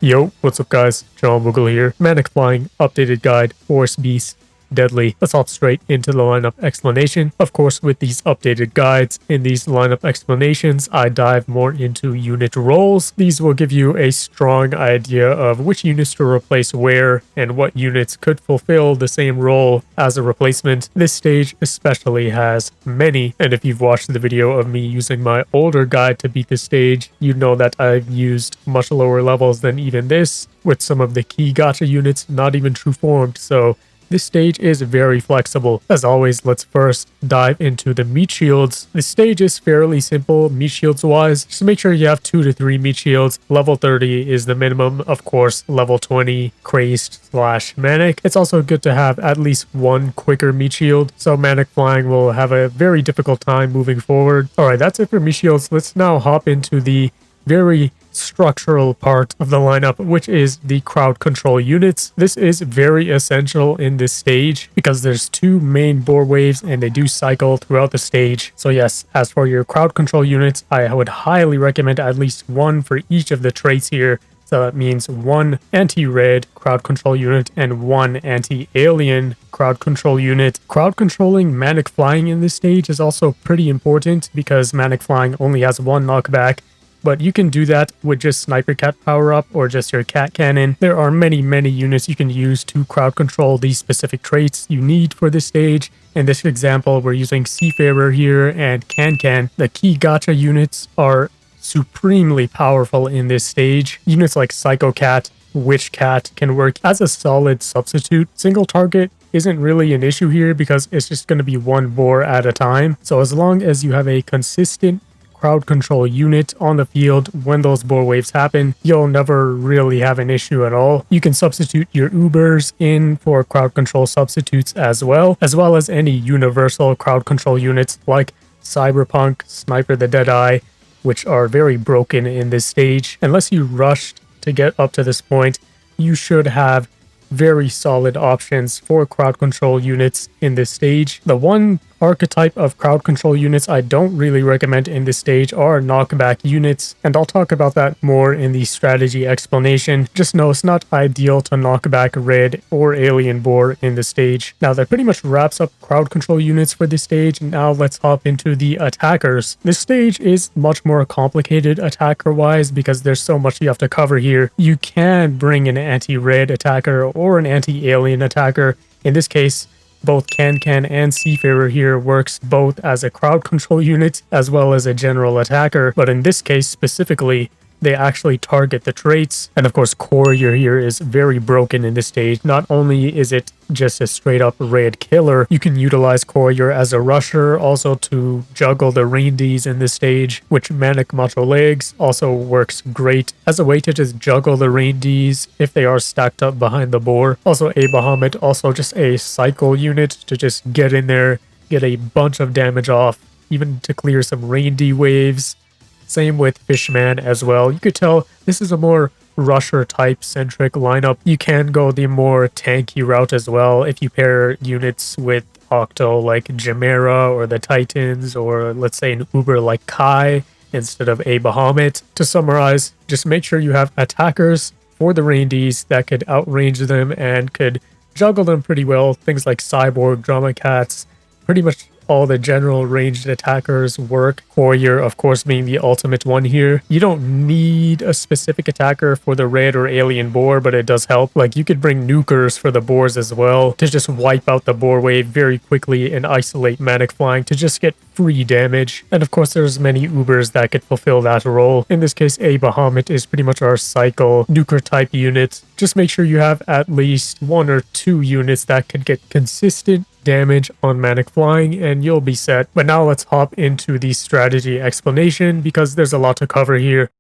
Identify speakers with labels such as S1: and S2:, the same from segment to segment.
S1: Yo, what's up guys? Boogle here. Manic Flying Updated Guide, Force Beast, Deadly. Let's hop straight into the lineup explanation. Of course, with these updated guides, in these lineup explanations, I dive more into unit roles. These will give you a strong idea of which units to replace where and what units could fulfill the same role as a replacement. This stage especially has many, and if you've watched the video of me using my older guide to beat this stage, you know that I've used much lower levels than even this, with some of the key gacha units not even true formed, so this stage is very flexible. As always, let's first dive into the meat shields. This stage is fairly simple meat shields wise. Just make sure you have 2 to 3 meat shields. Level 30 is the minimum. Of course, level 20 Crazed/Manic. It's also good to have at least one quicker meat shield, so Manic Flying will have a very difficult time moving forward. Alright, that's it for meat shields. Let's now hop into the very structural part of the lineup, which is the crowd control units. This is very essential in this stage because there's 2 main boar waves and they do cycle throughout the stage. So yes, as for your crowd control units, I would highly recommend at least one for each of the traits here. So that means 1 anti-red crowd control unit and 1 anti-alien crowd control unit. Crowd controlling Manic Flying in this stage is also pretty important because Manic Flying only has 1 knockback, but you can do that with just Sniper Cat power up or just your cat cannon. There are many units you can use to crowd control these specific traits you need for this stage. In this example, we're using Seafarer here and Can. The key gacha units are supremely powerful in this stage. Units like Psycho Cat, Witch Cat can work as a solid substitute. Single target isn't really an issue here because it's just going to be 1 boar at a time. So as long as you have a consistent crowd control unit on the field when those boar waves happen, you'll never really have an issue at all. You can substitute your Ubers in for crowd control substitutes as well as any universal crowd control units like Cyberpunk, Sniper the Deadeye, which are very broken in this stage. Unless you rushed to get up to this point, you should have very solid options for crowd control units in this stage. The one archetype of crowd control units I don't really recommend in this stage are knockback units, and I'll talk about that more in the strategy explanation. Just know it's not ideal to knock back red or alien boar in this stage. Now that pretty much wraps up crowd control units for this stage. Now let's hop into the attackers. This stage is much more complicated attacker wise because there's so much you have to cover here. You can bring an anti-red attacker or an anti-alien attacker. In this case, both Can and Seafarer here works both as a crowd control unit as well as a general attacker, but in this case specifically, they actually target the traits. And of course, Courier here is very broken in this stage. Not only is it just a straight up red killer, you can utilize Courier as a rusher, also to juggle the Reindees in this stage, which Manic Macho Legs also works great as a way to just juggle the Reindees if they are stacked up behind the boar. Also a Bahamut, also just a cycle unit to just get in there, get a bunch of damage off, even to clear some Reindeer waves. Same with Fishman as well. You could tell this is a more rusher type centric lineup. You can go the more tanky route as well if you pair units with Octo like Jamera or the Titans, or let's say an Uber like Kai instead of a Bahamut. To summarize, just make sure you have attackers for the Reindees that could outrange them and could juggle them pretty well. Things like Cyborg, Drama Cats, pretty much all the general ranged attackers work. Courier, of course, being the ultimate one here. You don't need a specific attacker for the red or alien boar, but it does help. Like, you could bring nukers for the boars as well to just wipe out the boar wave very quickly and isolate Manic Flying to just get free damage. And of course, there's many Ubers that could fulfill that role. In this case, a Bahamut is pretty much our cycle nuker type unit. Just make sure you have at least 1 or 2 units that could get consistent damage on Manic Flying and you'll be set. But now let's hop into the strategy explanation because there's a lot to cover here.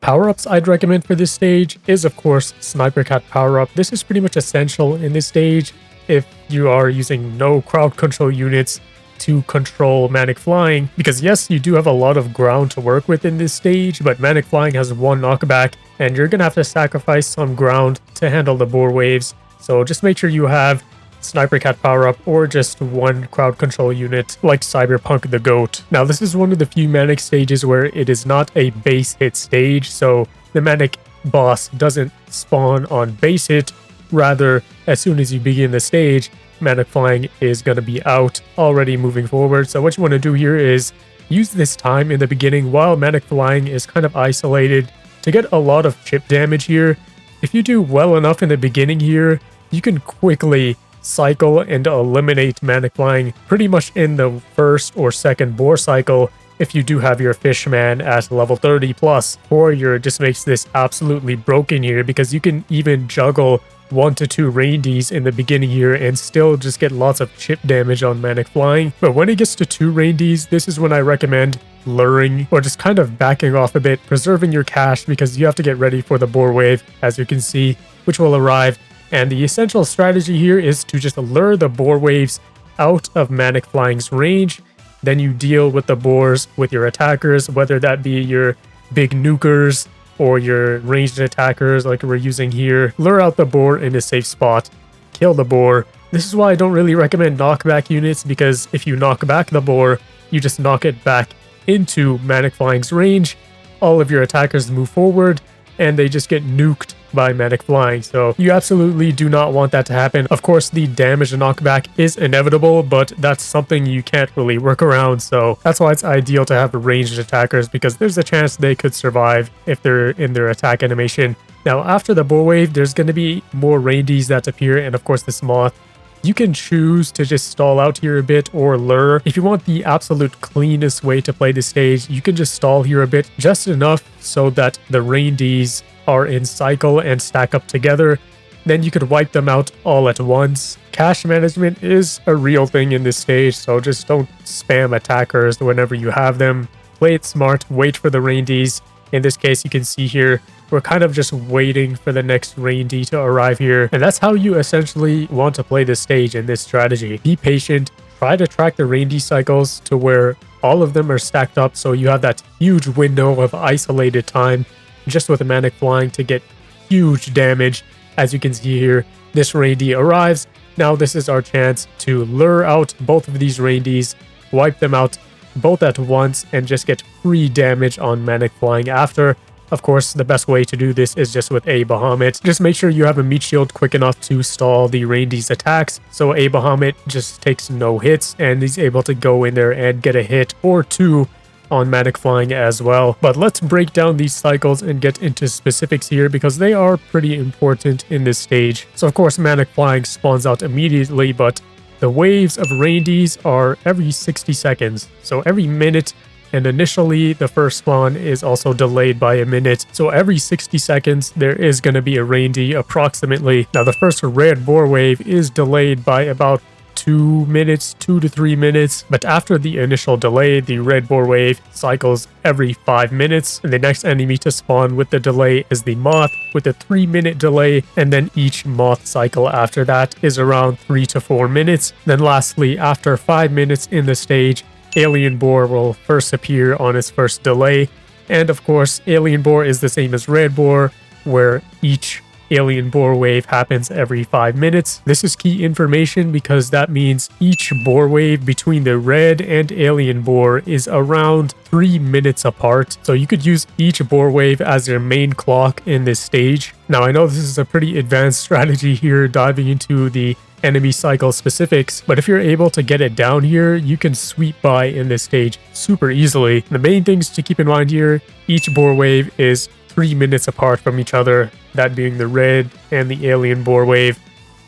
S1: Power-ups I'd recommend for this stage is of course Sniper Cat power-up. This is pretty much essential in this stage if you are using no crowd control units to control Manic Flying, because yes, you do have a lot of ground to work with in this stage, but Manic Flying has 1 knockback and you're gonna have to sacrifice some ground to handle the boar waves. So just make sure you have Sniper Cat power-up or just 1 crowd control unit like Cyberpunk the Goat. Now this is one of the few Manic stages where it is not a base hit stage, so the Manic boss doesn't spawn on base hit. Rather, as soon as you begin the stage, Manic Flying is going to be out, already moving forward. So what you want to do here is use this time in the beginning while Manic Flying is kind of isolated to get a lot of chip damage here. If you do well enough in the beginning here, you can quickly cycle and eliminate Manic Flying pretty much in the first or second boar cycle. If you do have your Fishman at level 30 plus, Warrior just makes this absolutely broken here because you can even juggle 1 to 2 Raindies in the beginning here and still just get lots of chip damage on Manic Flying. But when it gets to 2 Raindies, this is when I recommend luring or just kind of backing off a bit, preserving your cash because you have to get ready for the boar wave, as you can see, which will arrive. And the essential strategy here is to just lure the boar waves out of Manic Flying's range. Then you deal with the boars with your attackers, whether that be your big nukers or your ranged attackers like we're using here. Lure out the boar in a safe spot, kill the boar. This is why I don't really recommend knockback units, because if you knock back the boar, you just knock it back into Manic Flying's range. All of your attackers move forward and they just get nuked by Manic Flying. So you absolutely do not want that to happen. Of course, the damage knockback is inevitable, but that's something you can't really work around. So that's why it's ideal to have ranged attackers, because there's a chance they could survive if they're in their attack animation. Now, after the boar wave, there's going to be more Raindies that appear, and of course this moth. You can choose to just stall out here a bit or lure. If you want the absolute cleanest way to play the stage, you can just stall here a bit, just enough so that the Raindies are in cycle and stack up together. Then you could wipe them out all at once. Cash management is a real thing in this stage, so just don't spam attackers whenever you have them. Play it smart, wait for the Raindies. In this case, you can see here, we're kind of just waiting for the next Raindie to arrive here. And that's how you essentially want to play this stage in this strategy. Be patient, try to track the Raindie cycles to where all of them are stacked up, so you have that huge window of isolated time just with Manic Flying to get huge damage. As you can see here, this Raindie arrives. Now this is our chance to lure out both of these Raindies, wipe them out both at once, and just get free damage on Manic Flying after. Of course, the best way to do this is just with a Bahamut. Just make sure you have a meat shield quick enough to stall the Raindie's attacks, so a Bahamut just takes no hits and he's able to go in there and get a hit or 2 on Manic Flying as well. But let's break down these cycles and get into specifics here, because they are pretty important in this stage. So of course, Manic Flying spawns out immediately, but the waves of Raindies are every 60 seconds, so every minute. And initially, the first spawn is also delayed by a minute. So every 60 seconds, there is going to be a Raindie approximately. Now, the first red boar wave is delayed by about 2 minutes, 2 to 3 minutes. But after the initial delay, the red boar wave cycles every 5 minutes. And the next enemy to spawn with the delay is the moth with a 3-minute delay. And then each moth cycle after that is around 3 to 4 minutes. Then lastly, after 5 minutes in the stage, Alien Boar will first appear on its first delay. And of course, Alien Boar is the same as Red Boar, where each Alien Boar wave happens every 5 minutes. This is key information because that means each boar wave between the Red and Alien Boar is around 3 minutes apart. So you could use each boar wave as your main clock in this stage. Now, I know this is a pretty advanced strategy here, diving into the enemy cycle specifics, but if you're able to get it down here, you can sweep by in this stage super easily. The main things to keep in mind here, each boar wave is 3 minutes apart from each other, that being the red and the alien boar wave.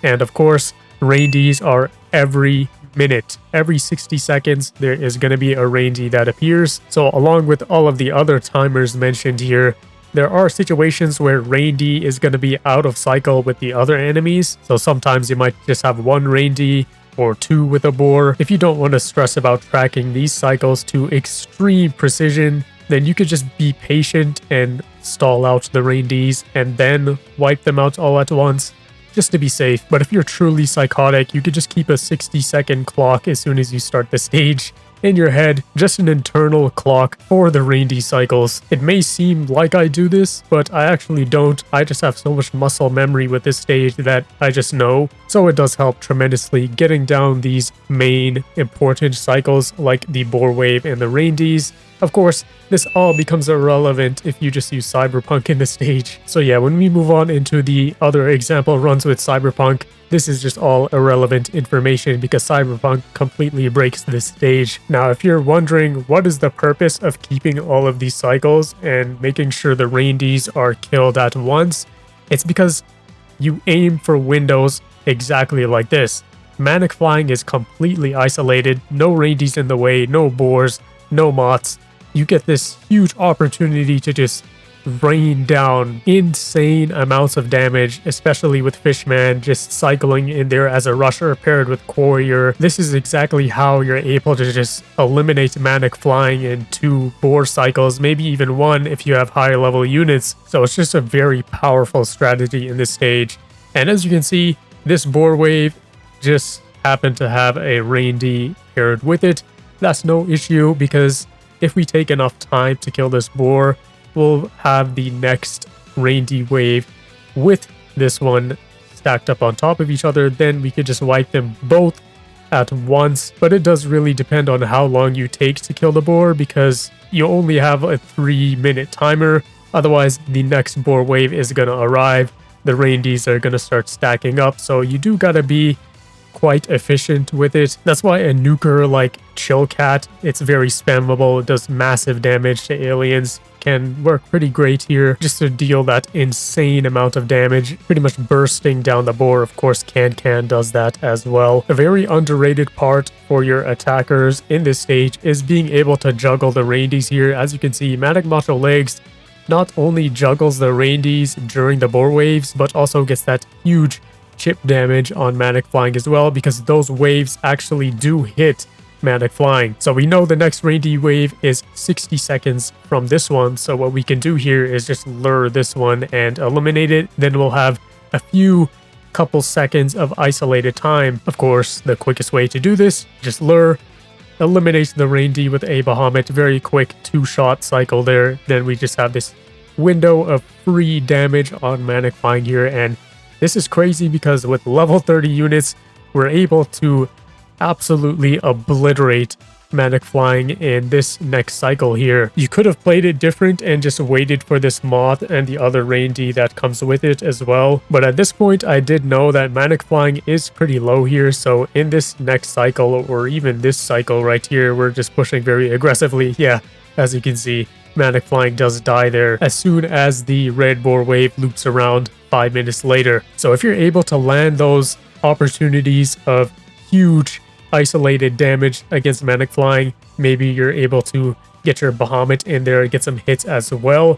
S1: And of course, Raindies are every minute. Every 60 seconds, there is going to be a Raindie that appears. So along with all of the other timers mentioned here, there are situations where Raindie is going to be out of cycle with the other enemies. So sometimes you might just have 1 Raindie or 2 with a boar. If you don't want to stress about tracking these cycles to extreme precision, then you could just be patient and stall out the Raindies and then wipe them out all at once, just to be safe. But if you're truly psychotic, you could just keep a 60-second clock as soon as you start the stage. in your head just an internal clock for the rainy cycles. It may seem like I do this, but I actually don't. I just have so much muscle memory with this stage that I just know. So it does help tremendously getting down these main important cycles like the Boar Wave and the Raindies. Of course, this all becomes irrelevant if you just use Cyberpunk in the stage. So yeah, when we move on into the other example runs with Cyberpunk, this is just all irrelevant information because Cyberpunk completely breaks this stage. Now, if you're wondering what is the purpose of keeping all of these cycles and making sure the Raindies are killed at once, it's because you aim for windows exactly like this. Manic Flying is completely isolated, no Raindies in the way, no boars, no moths. You get this huge opportunity to just rain down insane amounts of damage, especially with Fishman just cycling in there as a rusher paired with Courier. This is exactly how you're able to just eliminate Manic Flying in 2 boar cycles, maybe even 1 if you have higher level units. So it's just a very powerful strategy in this stage. And as you can see, this Boar Wave just happened to have a Raindie paired with it. That's no issue because if we take enough time to kill this boar, we'll have the next Raindie wave with this one stacked up on top of each other. Then we could just wipe them both at once. But it does really depend on how long you take to kill the boar because you only have a 3-minute timer. Otherwise, the next boar wave is going to arrive. The Raindies are going to start stacking up. So you do got to be quite efficient with it. That's why a nuker like Chill Cat, it's very spammable, it does massive damage to aliens, can work pretty great here just to deal that insane amount of damage, pretty much bursting down the boar. Of course, Can does that as well. A very underrated part for your attackers in this stage is being able to juggle the Raindies here. As you can see, Manic Macho Legs not only juggles the Raindies during the boar waves, but also gets that huge chip damage on Manic Flying as well, because those waves actually do hit Manic Flying. So we know the next Raindie wave is 60 seconds from this one, so what we can do here is just lure this one and eliminate it. Then we'll have a couple seconds of isolated time. Of course, the quickest way to do this, just lure, eliminate the Raindie with a Bahamut, very quick 2-shot cycle there. Then we just have this window of free damage on Manic Flying here, and this is crazy because with level 30 units, we're able to absolutely obliterate Manic Flying in this next cycle here. You could have played it different and just waited for this moth and the other Raindie that comes with it as well. But at this point, I did know that Manic Flying is pretty low here. So in this next cycle, or even this cycle right here, we're just pushing very aggressively. Yeah, as you can see, Manic Flying does die there as soon as the red boar wave loops around 5 minutes later. So if you're able to land those opportunities of huge isolated damage against Manic Flying, maybe you're able to get your Bahamut in there and get some hits as well,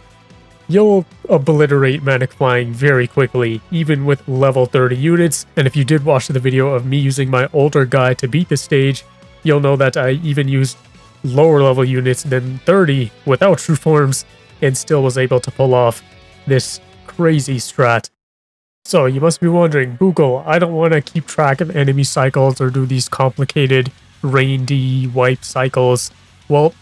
S1: you'll obliterate Manic Flying very quickly, even with level 30 units. And if you did watch the video of me using my older guide to beat the stage, you'll know that I even used lower level units than 30 without true forms and still was able to pull off this crazy strat. So you must be wondering, Boogle, I don't want to keep track of enemy cycles or do these complicated Raindie wipe cycles. Well,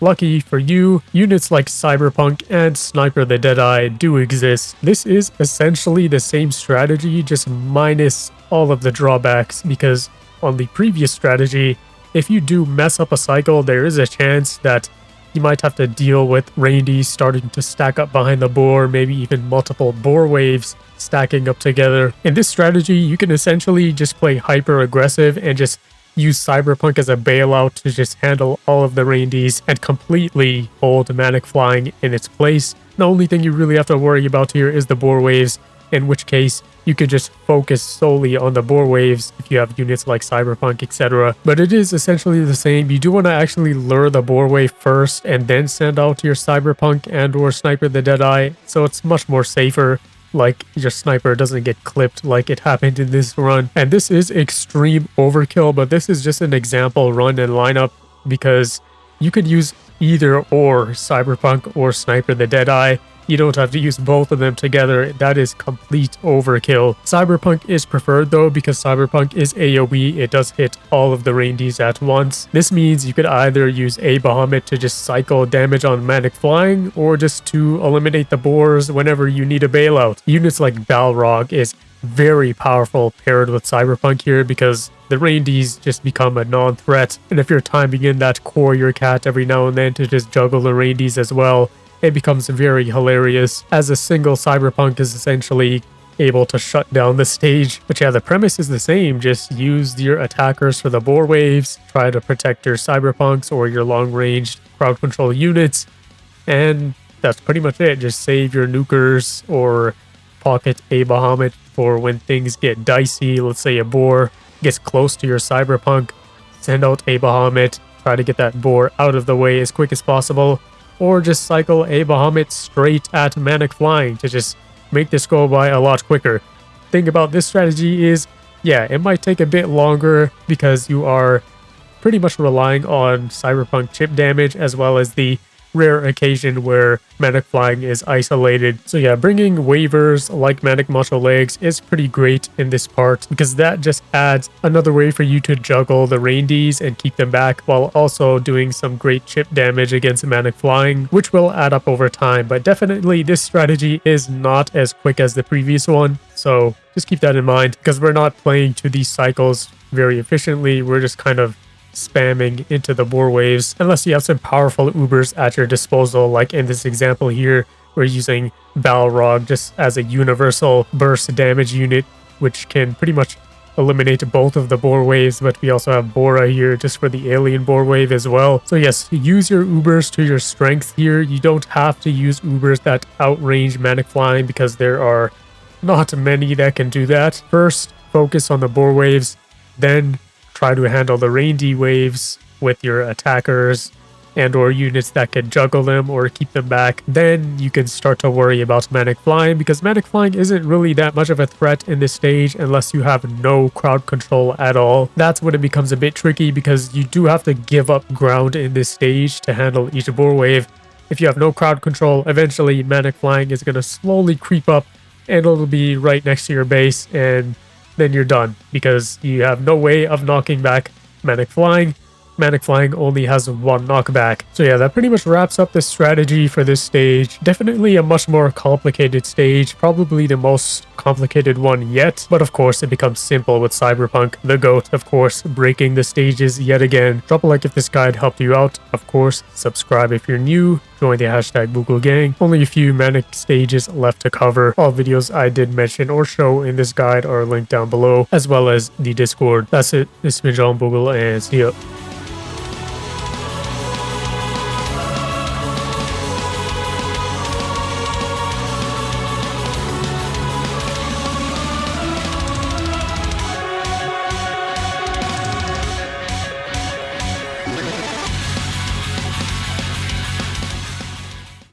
S1: lucky for you, units like Cyberpunk and Sniper the Deadeye do exist. This is essentially the same strategy, just minus all of the drawbacks, because on the previous strategy, if you do mess up a cycle, there is a chance that you might have to deal with Raindies starting to stack up behind the boar, maybe even multiple boar waves stacking up together. In this strategy, you can essentially just play hyper aggressive and just use Cyberpunk as a bailout to just handle all of the Raindies and completely hold Manic Flying in its place. The only thing you really have to worry about here is the boar waves, in which case you can just focus solely on the boar waves if you have units like Cyberpunk, etc. But it is essentially the same. You do want to actually lure the boar wave first and then send out your Cyberpunk and or Sniper the Deadeye, so it's much more safer. Like, your sniper doesn't get clipped like it happened in this run. And this is extreme overkill, but this is just an example run and lineup because you could use either or Cyberpunk or Sniper the Deadeye. You don't have to use both of them together. That is complete overkill. Cyberpunk is preferred though, because Cyberpunk is AoE. It does hit all of the ranges at once. This means you could either use a Bahamut to just cycle damage on Manic Flying, or just to eliminate the boars whenever you need a bailout. Units like Balrog is very powerful paired with Cyberpunk here, because the ranges just become a non-threat, and if you're timing in that Courier Cat every now and then to just juggle the ranges as well, it becomes very hilarious, as a single Cyberpunk is essentially able to shut down the stage. But yeah, the premise is the same. Just use your attackers for the boar waves, try to protect your Cyberpunks or your long-ranged crowd control units, and that's pretty much it. Just save your nukers or pocket a Bahamut for when things get dicey. Let's say a boar gets close to your Cyberpunk, send out a Bahamut, try to get that boar out of the way as quick as possible, or just cycle a Bahamut straight at Manic Flying to just make this go by a lot quicker. Thing about this strategy is, yeah, it might take a bit longer because you are pretty much relying on Cyberpunk chip damage, as well as the rare occasion where Manic Flying is isolated. So yeah, bringing waivers like Manic Macho Legs is pretty great in this part, because that just adds another way for you to juggle the ranges and keep them back, while also doing some great chip damage against Manic Flying, which will add up over time. But definitely this strategy is not as quick as the previous one, so just keep that in mind, because we're not playing to these cycles very efficiently. We're just kind of spamming into the boar waves, unless you have some powerful Ubers at your disposal, like in this example here. We're using Balrog just as a universal burst damage unit, which can pretty much eliminate both of the boar waves, but we also have Bora here just for the alien boar wave as well. So yes, use your Ubers to your strength here. You don't have to use Ubers that outrange Manic Flying, because there are not many that can do that. First, focus on the boar waves, then try to handle the rangy waves with your attackers and or units that can juggle them or keep them back. Then you can start to worry about Manic Flying, because Manic Flying isn't really that much of a threat in this stage unless you have no crowd control at all. That's when it becomes a bit tricky, because you do have to give up ground in this stage to handle each boar wave. If you have no crowd control, eventually Manic Flying is going to slowly creep up and it'll be right next to your base, and then you're done, because you have no way of knocking back Manic Flying. Manic Flying only has one knockback. So yeah, that pretty much wraps up the strategy for this stage. Definitely a much more complicated stage, probably the most complicated one yet, but of course it becomes simple with Cyberpunk, the GOAT, of course, breaking the stages yet again. Drop a like if this guide helped you out, of course, subscribe if you're new, join the hashtag Boogle gang. Only a few Manic stages left to cover. All videos I did mention or show in this guide are linked down below, as well as the Discord. That's it, this has been John Boogle, and see ya.